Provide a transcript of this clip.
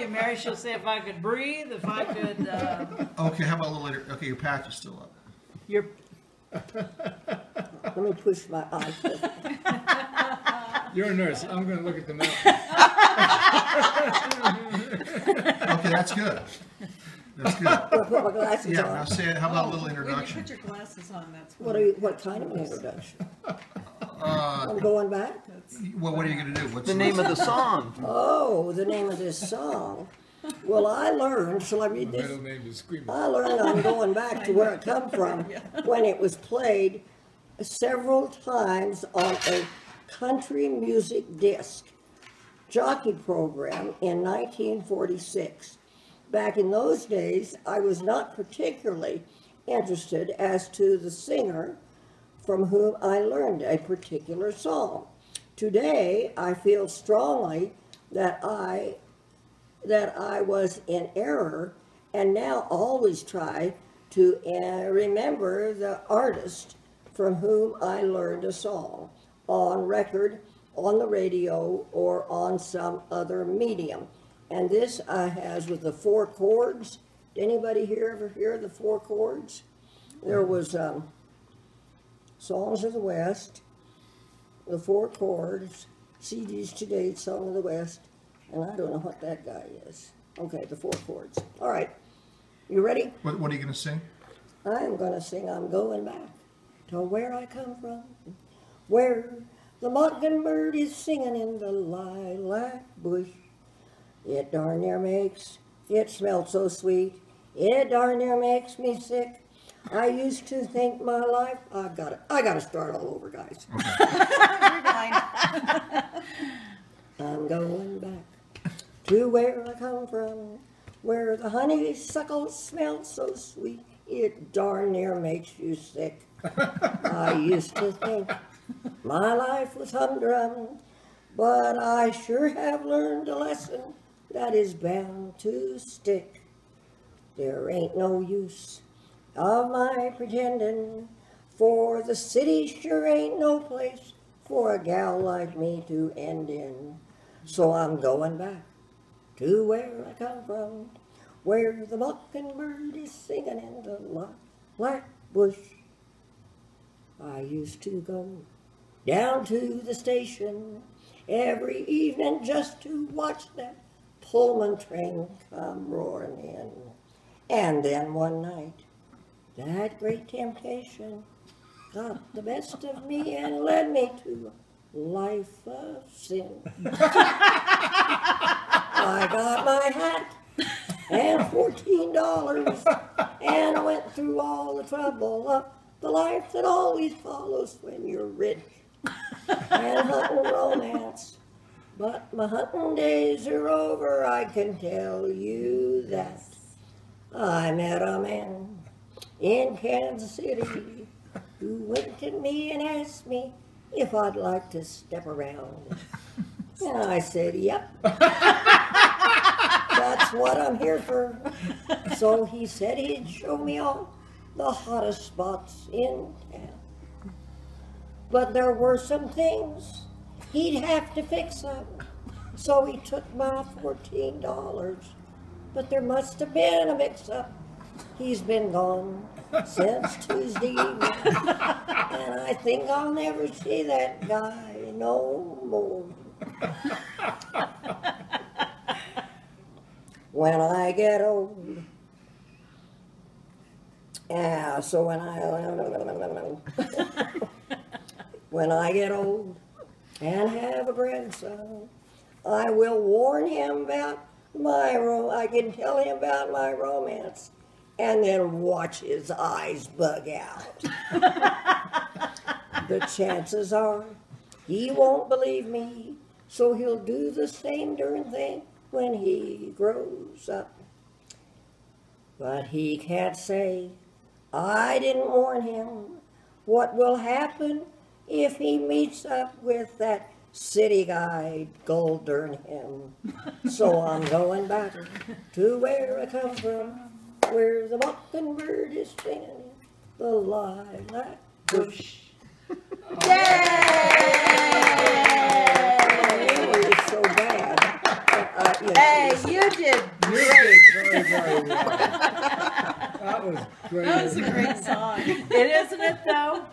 Mary. She'll say if I could breathe, if I could. Okay, how about a little later? Okay, your patch is still up. Your Let me push my eyes. You're a nurse. I'm going to look at the map. Okay, that's good. That's good. I'll put my glasses Yeah, now on. say, how about a little When you introduction? put your glasses on, that's What kind of an introduction? I'm going back? Well, what are you gonna do? What's The name of the song. Oh, the name of this song. Well, I learned, shall I read My this? middle name is Screamer. I learned I'm going back to where it come from when it was played several times on a country music disc jockey program in 1946. Back in those days, I was not particularly interested as to the singer from whom I learned a particular song. Today, I feel strongly that I was in error, and now always try to remember the artist from whom I learned a song on record, on the radio, or on some other medium. And this I has with the 4 chords. Did anybody here ever hear the 4 chords? There was Songs of the West, the 4 chords, CDs to Date, Song of the West, and I don't know what that guy is. Okay, the 4 chords. All right, you ready? What are you gonna sing? I'm going to sing I'm Going Back to Where I Come From, where the mockingbird is singing in the lilac bush. It darn near makes it smell so sweet. It darn near makes me sick. I used to think my life, I gotta start all over, guys. I'm going back to where I come from, where the honeysuckle smells so sweet. It darn near makes you sick. I used to think my life was humdrum, but I sure have learned a lesson that is bound to stick. There ain't no use of my pretending, for the city sure ain't no place for a gal like me to end in. So I'm going back to where I come from, where the mockingbird is singing in the lilac bush. I used to go down to the station every evening just to watch that Pullman train come roaring in. And then one night, that great temptation got the best of me and led me to a life of sin. I got my hat and $14, and I went through all the trouble of the life that always follows when you're rich and hunting romance. But my hunting days are over, I can tell you that. I met a man in Kansas City who winked at me and asked me if I'd like to step around. And I said, yep. That's what I'm here for. So he said he'd show me all the hottest spots in town. But there were some things he'd have to fix up. So he took my $14. But there must have been a mix-up. He's been gone since Tuesday evening. And I think I'll never see that guy no more. When I get old. Yeah, so when I get old and have a grandson, I will warn him about I can tell him about my romance and then watch his eyes bug out. The chances are he won't believe me, so he'll do the same darn thing when he grows up. But he can't say I didn't warn him what will happen if he meets up with that city guy, gold darn him. So I'm going back to where I come from, where the mockingbird is singing the lilac bush. Yay! It was so bad. Hey, You did You great. did very, very well. That was great. That was a great song. It isn't it though?